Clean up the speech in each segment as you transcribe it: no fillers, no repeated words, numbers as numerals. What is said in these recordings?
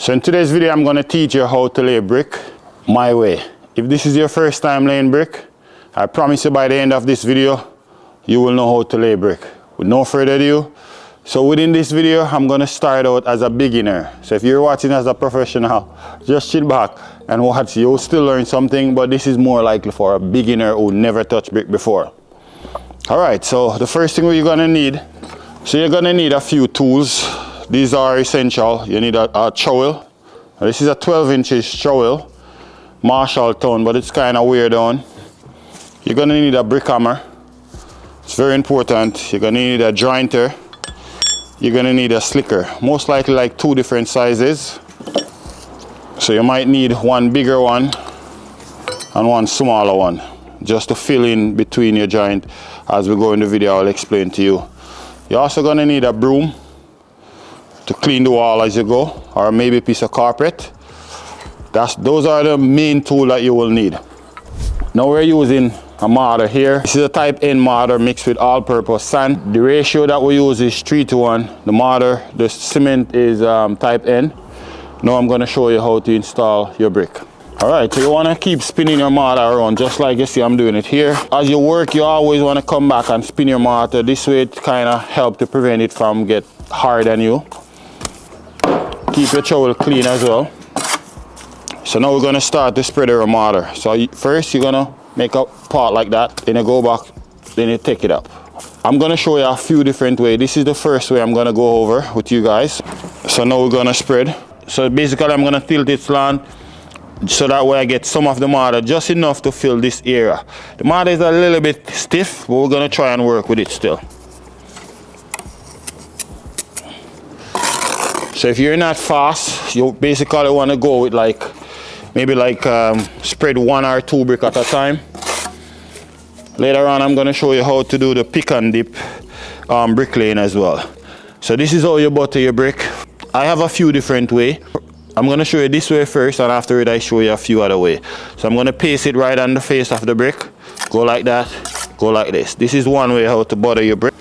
So in today's video, I'm going to teach you how to lay brick my way. If this is your first time laying brick, I promise you by the end of this video, you will know how to lay brick. With no further ado, so within this video, I'm going to start out as a beginner. So if you're watching as a professional, just sit back and watch. You'll still learn something, but this is more likely for a beginner who never touched brick before. All right, so the first thing you're going to need, so you're going to need a few tools. These are essential. You need a trowel. This is a 12-inch trowel, Marshall tone, but it's kind of weird on. You're going to need a brick hammer. It's very important. You're going to need a jointer. You're going to need a slicker. Most likely like 2 different sizes. So you might need one bigger one and one smaller one, just to fill in between your joint. As we go in the video, I'll explain to you. You're also going to need a broom to clean the wall as you go, or maybe a piece of carpet. Those are the main tools that you will need. Now we're using a mortar here. This is a type N mortar mixed with all-purpose sand. The ratio that we use is 3:1. The mortar, the cement is type N. Now I'm going to show you how to install your brick. Alright, so you want to keep spinning your mortar around just like you see I'm doing it here. As you work, you always want to come back and spin your mortar. This way it kind of helps to prevent it from get hard on you. Keep your trowel clean as well. So now we're going to start to spread our mortar. So first you're going to make a part like that, then you go back, then you take it up. I'm going to show you a few different ways. This is the first way I'm going to go over with you guys. So now we're going to spread. So basically I'm going to tilt it slant, so that way I get some of the mortar, just enough to fill this area. The mortar is a little bit stiff, but we're going to try and work with it still. So if you're not fast, you basically want to go with maybe spread 1 or 2 brick at a time. Later on I'm going to show you how to do the pick and dip bricklaying as well. So this is how you butter your brick. I have a few different ways. I'm going to show you this way first, and after it I show you a few other ways. So I'm going to paste it right on the face of the brick. Go like that, go like this. This is one way how to butter your brick.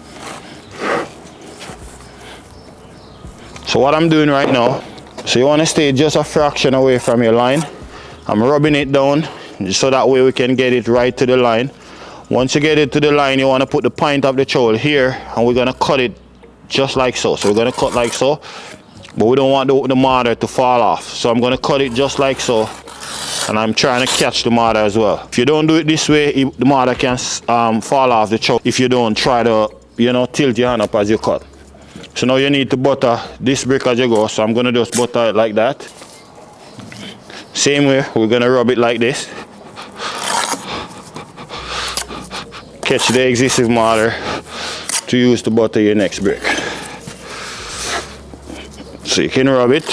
So what I'm doing right now, so you want to stay just a fraction away from your line. I'm rubbing it down so that way we can get it right to the line. Once you get it to the line, you want to put the point of the trowel here, and we're going to cut it just like so. So we're going to cut like so, but we don't want the mortar to fall off. So I'm going to cut it just like so, and I'm trying to catch the mortar as well. If you don't do it this way, the mortar can fall off the trowel if you don't try to, tilt your hand up as you cut. So now you need to butter this brick as you go. So I'm going to just butter it like that. Same way, we're going to rub it like this. Catch the existing mortar to use to butter your next brick. So you can rub it.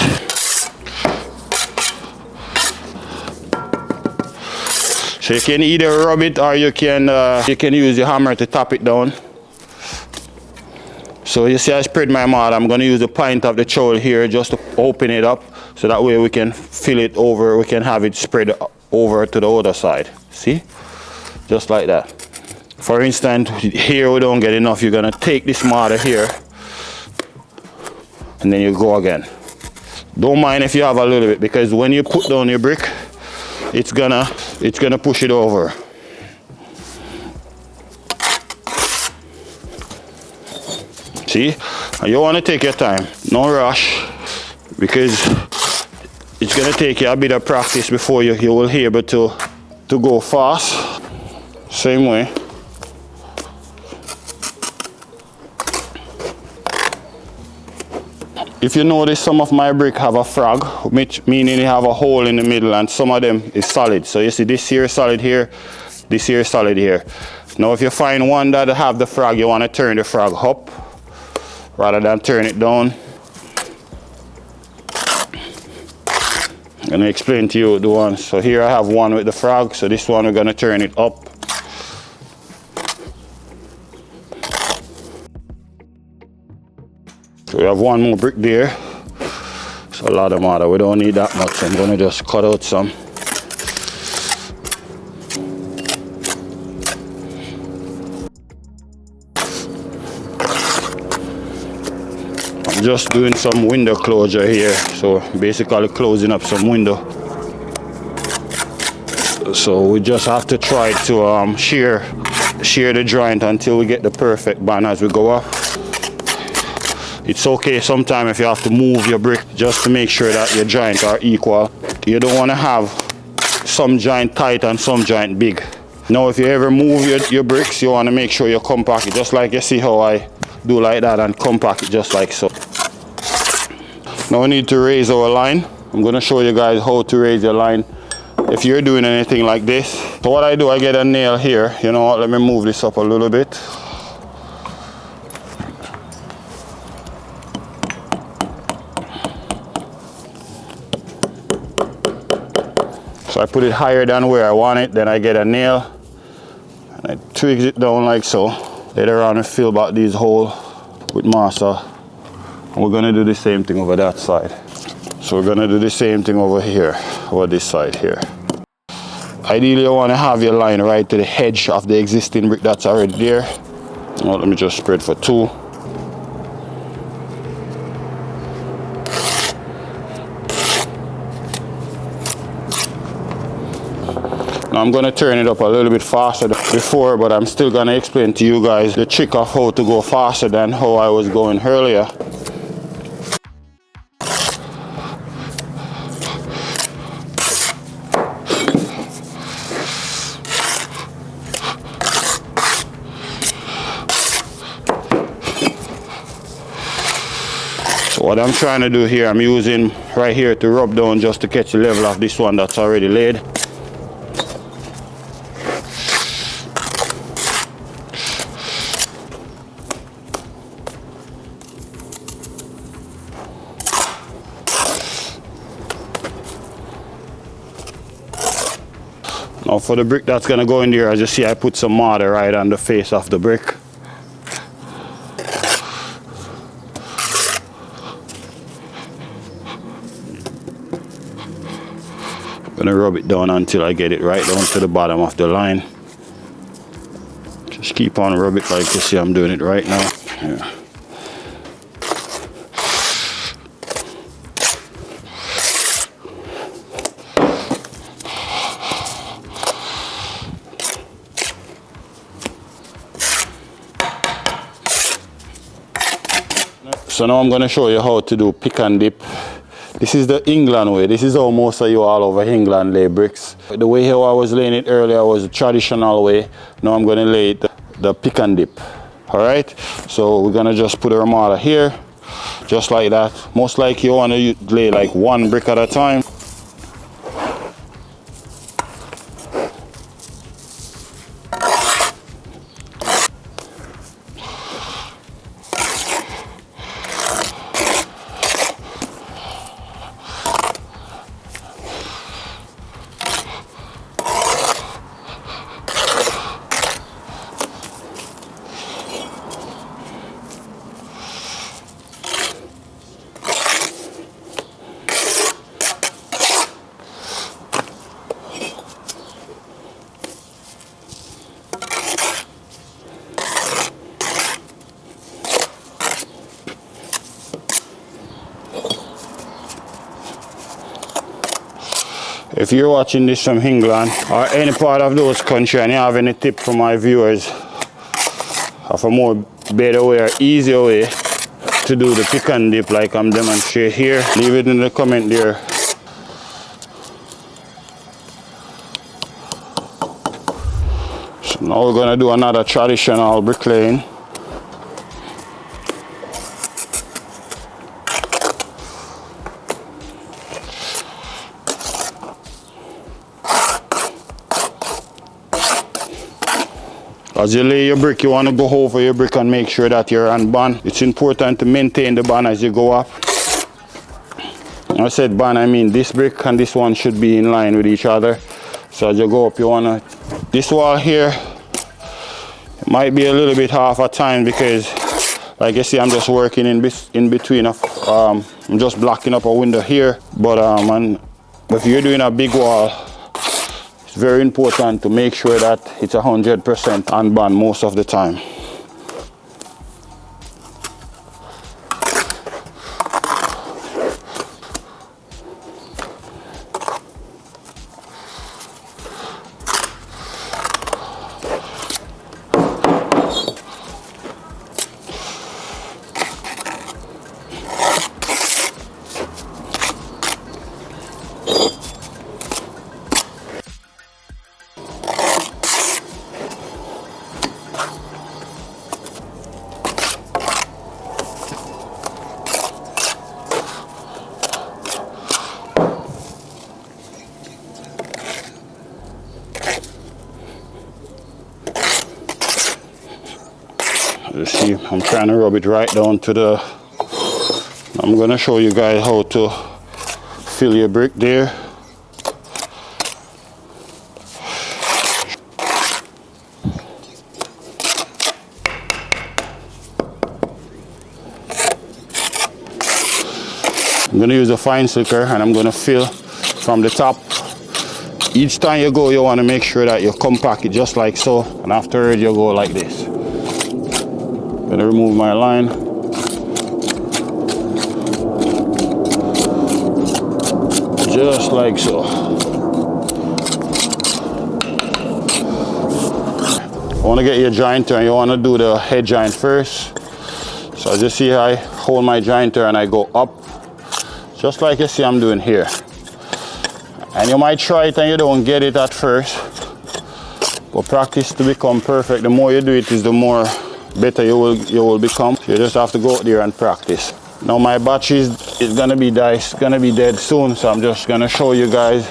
So you can either rub it, or you can use your hammer to tap it down. So you see I spread my mortar. I'm going to use the point of the trowel here just to open it up, so that way we can fill it over, we can have it spread over to the other side. See? Just like that. For instance, here we don't get enough. You're going to take this mortar here, and then you go again. Don't mind if you have a little bit, because when you put down your brick, it's gonna push it over. See? And you want to take your time, no rush, because it's going to take you a bit of practice before you will be able to go fast. Same way. If you notice, some of my brick have a frog, which meaning they have a hole in the middle, and some of them is solid. So you see this here is solid here, this here is solid here. Now if you find one that have the frog, you want to turn the frog up rather than turn it down. I'm going to explain to you the one. So here I have one with the frog, so this one we're going to turn it up. So we have one more brick there. So a lot of mortar, we don't need that much, so I'm going to just cut out some. just doing some window closure here, so basically closing up some window. So we just have to try to shear the joint until we get the perfect band as we go up. It's okay sometimes if you have to move your brick just to make sure that your joints are equal. You don't want to have some joint tight and some joint big. Now if you ever move your bricks, you want to make sure you compact it, just like you see how I do like that, and compact it just like so. Now we need to raise our line. I'm going to show you guys how to raise your line if you're doing anything like this. So what I do, I get a nail here. You know what, let me move this up a little bit. So I put it higher than where I want it, then I get a nail and I twig it down like so. Later on I fill back these holes with masa. And we're gonna do the same thing over that side. So we're gonna do the same thing over here, over this side here. Ideally you wanna have your line right to the edge of the existing brick that's already there. Now let me just spread for 2. Now I'm going to turn it up a little bit faster than before, but I'm still going to explain to you guys the trick of how to go faster than how I was going earlier. So what I'm trying to do here, I'm using right here to rub down just to catch the level of this one that's already laid. Now for the brick that's going to go in there, as you see, I put some mortar right on the face of the brick. I'm going to rub it down until I get it right down to the bottom of the line. Just keep on rubbing it like you see I'm doing it right now. Yeah. So now I'm going to show you how to do pick and dip. This is the England way. This is how most of you all over England lay bricks. The way how I was laying it earlier was the traditional way. Now I'm going to lay it the pick and dip. Alright, so we're going to just put our mortar here, just like that. Most likely you want to lay like 1 brick at a time. If you're watching this from England or any part of those countries and you have any tip for my viewers of a more better way or easier way to do the pick and dip like I'm demonstrating here, leave it in the comment there. So now we're going to do another traditional bricklaying. As you lay your brick, you want to go over your brick and make sure that you're on band. It's important to maintain the band as you go up. When I said band, I mean this brick and this one should be in line with each other. So as you go up, you want to... This wall here, it might be a little bit half a time because, like you see, I'm just working in between of... I'm just blocking up a window here. But if you're doing a big wall, very important to make sure that it's 100% on band most of the time. You see, I'm trying to rub it right down to the... I'm going to show you guys how to fill your brick there. I'm going to use a fine slicker and I'm going to fill from the top. Each time you go, you want to make sure that you compact it just like so, and afterwards you go like this. I'm going to remove my line. Just like so. You want to get your jointer and you want to do the head joint first. So as you see, I hold my jointer and I go up, just like you see I'm doing here. And you might try it and you don't get it at first, but practice to become perfect. The more you do it, is the more better you will become. So you just have to go out there and practice. Now my battery is gonna be dead soon, so I'm just gonna show you guys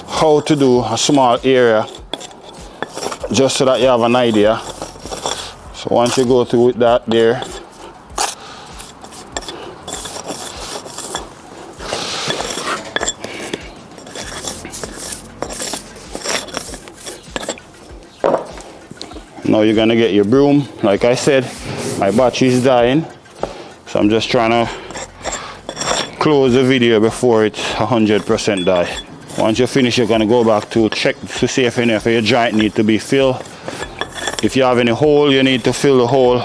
how to do a small area, just so that you have an idea. So once you go through with that there, now you're gonna get your broom. Like I said, my battery is dying, so I'm just trying to close the video before it's 100% die. Once you finish, you're gonna go back to check to see if any of your joint need to be filled. If you have any hole, you need to fill the hole.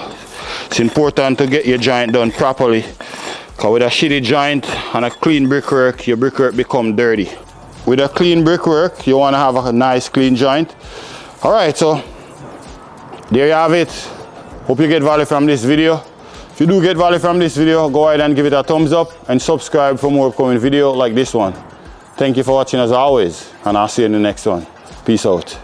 It's important to get your joint done properly, because with a shitty joint and a clean brickwork, your brickwork become dirty. With a clean brickwork, you want to have a nice clean joint. All right, so there you have it. Hope you get value from this video. If you do get value from this video, go ahead and give it a thumbs up and subscribe for more upcoming videos like this one. Thank you for watching as always, and I'll see you in the next one. Peace out.